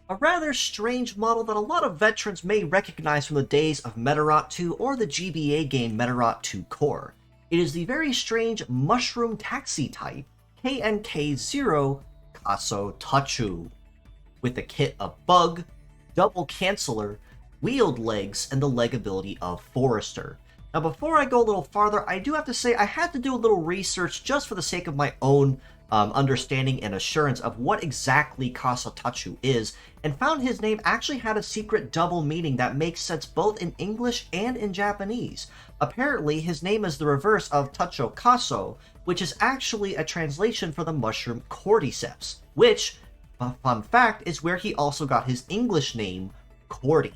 A rather strange model that a lot of veterans may recognize from the days of Medarot 2 or the GBA game Medarot 2 Core. It is the very strange Mushroom Taxi type, KNK00 Kasou Touchu, with a kit of Bug, Double Canceller, Wheeled Legs, and the leg ability of Forester. Now before I go a little farther, I do have to say I had to do a little research just for the sake of my own understanding and assurance of what exactly Kasou Touchu is, and found his name actually had a secret double meaning that makes sense both in English and in Japanese. Apparently, his name is the reverse of Tacho Kaso, which is actually a translation for the mushroom Cordyceps, which, a fun fact, is where he also got his English name, Cordy.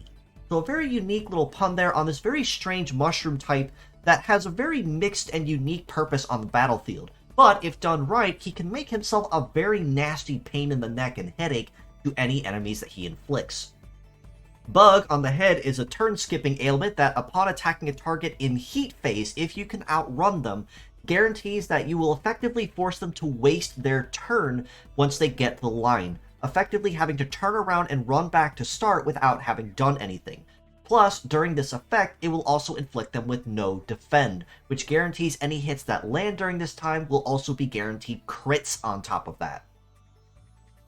So a very unique little pun there on this very strange mushroom type that has a very mixed and unique purpose on the battlefield. But if done right, he can make himself a very nasty pain in the neck and headache to any enemies that he inflicts. Bug on the head is a turn-skipping ailment that, upon attacking a target in heat phase, if you can outrun them, guarantees that you will effectively force them to waste their turn once they get to the line, effectively having to turn around and run back to start without having done anything. Plus, during this effect, it will also inflict them with no defend, which guarantees any hits that land during this time will also be guaranteed crits on top of that.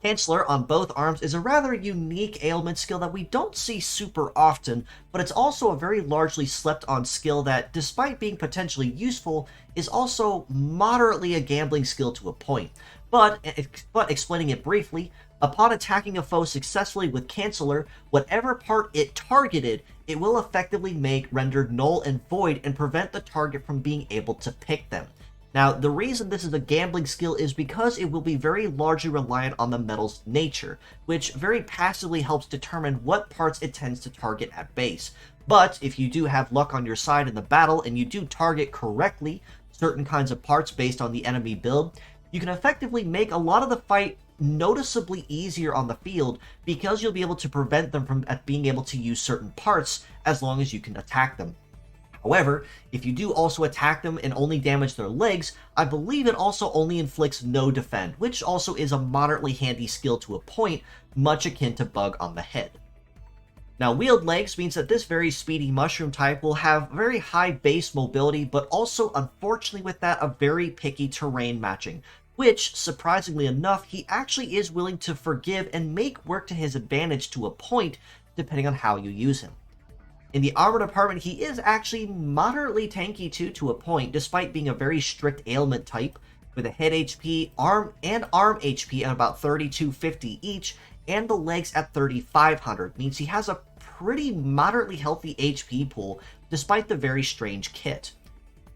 Canceller on both arms is a rather unique ailment skill that we don't see super often, but it's also a very largely slept on skill that, despite being potentially useful, is also moderately a gambling skill to a point. But explaining it briefly, upon attacking a foe successfully with Canceller, whatever part it targeted, it will effectively make rendered null and void and prevent the target from being able to pick them. Now, the reason this is a gambling skill is because it will be very largely reliant on the metal's nature, which very passively helps determine what parts it tends to target at base. But if you do have luck on your side in the battle and you do target correctly certain kinds of parts based on the enemy build, you can effectively make a lot of the fight noticeably easier on the field because you'll be able to prevent them from being able to use certain parts as long as you can attack them. However, if you do also attack them and only damage their legs, I believe it also only inflicts no defend, which also is a moderately handy skill to a point, much akin to Bug on the head. Now, Wheeled Legs means that this very speedy mushroom type will have very high base mobility, but also, unfortunately with that, a very picky terrain matching, which, surprisingly enough, he actually is willing to forgive and make work to his advantage to a point, depending on how you use him. In the armor department, he is actually moderately tanky too, to a point, despite being a very strict ailment type, with a head HP, arm HP at about 3250 each, and the legs at 3500, means he has a pretty moderately healthy HP pool, despite the very strange kit.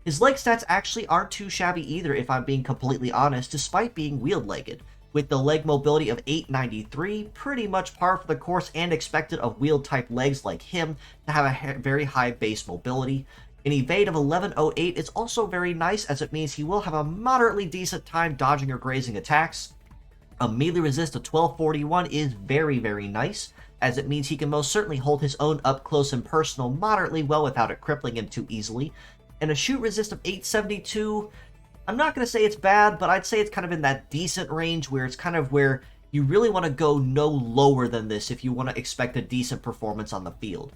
His leg stats actually aren't too shabby either, if I'm being completely honest, despite being wheeled-legged, with the leg mobility of 893, pretty much par for the course and expected of wheel-type legs like him to have a very high base mobility. An evade of 1108 is also very nice, as it means he will have a moderately decent time dodging or grazing attacks. A melee resist of 1241 is very, very nice, as it means he can most certainly hold his own up close and personal moderately well without it crippling him too easily. And a shoot resist of 872, I'm not going to say it's bad, but I'd say it's kind of in that decent range where it's kind of where you really want to go no lower than this if you want to expect a decent performance on the field.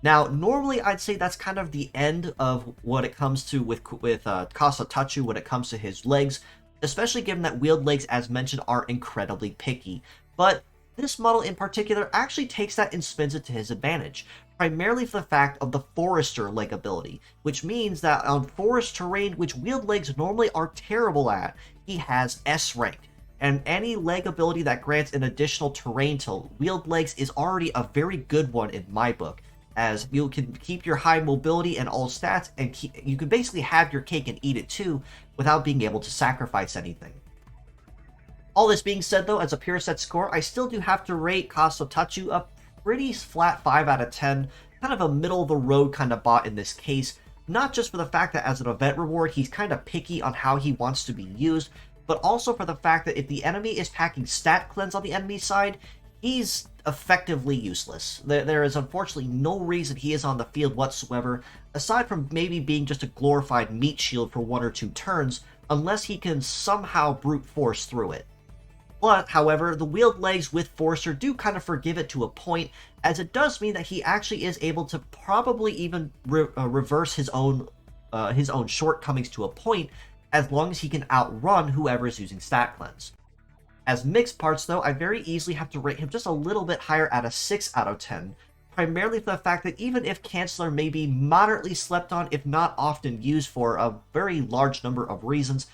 Now, normally I'd say that's kind of the end of what it comes to with Kasou Touchu when it comes to his legs, especially given that wheeled legs, as mentioned, are incredibly picky. But this model in particular actually takes that and spins it to his advantage, primarily for the fact of the Forester leg ability, which means that on forest terrain, which wheeled legs normally are terrible at, he has S rank. And any leg ability that grants an additional terrain to wheeled legs is already a very good one in my book, as you can keep your high mobility and all stats, and you can basically have your cake and eat it too, without being able to sacrifice anything. All this being said though, as a pure set score, I still do have to rate Kasou Touchu a pretty flat 5 out of 10, kind of a middle-of-the-road kind of bot in this case, not just for the fact that as an event reward, he's kind of picky on how he wants to be used, but also for the fact that if the enemy is packing stat cleanse on the enemy side, he's effectively useless. There is unfortunately no reason he is on the field whatsoever, aside from maybe being just a glorified meat shield for 1 or 2 turns, unless he can somehow brute force through it. But, however, the wheeled legs with Forcer do kind of forgive it to a point, as it does mean that he actually is able to probably even reverse his own shortcomings to a point, as long as he can outrun whoever is using Stat Cleanse. As mixed parts, though, I very easily have to rate him just a little bit higher at a 6 out of 10, primarily for the fact that even if Canceller may be moderately slept on, if not often used for a very large number of reasons,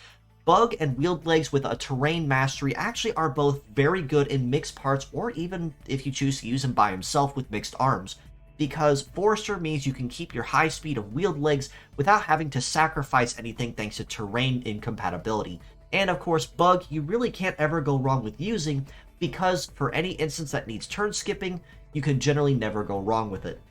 Bug and Wheeled Legs with a Terrain Mastery actually are both very good in mixed parts, or even if you choose to use him by himself with mixed arms, because Forester means you can keep your high speed of Wheeled Legs without having to sacrifice anything thanks to terrain incompatibility. And of course, Bug, you really can't ever go wrong with using, because for any instance that needs turn skipping, you can generally never go wrong with it.